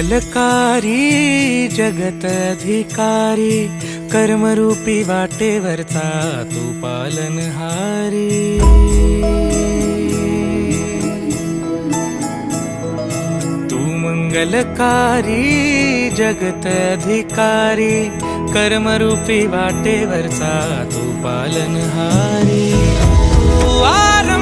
मंगलकारी जगत अधिकारी, कर्मरूपी वाटेवरचा तू पालनहारी। तू मंगलकारी जगत अधिकारी, कर्मरूपी वाटेवरचा तू पालनहारी। तू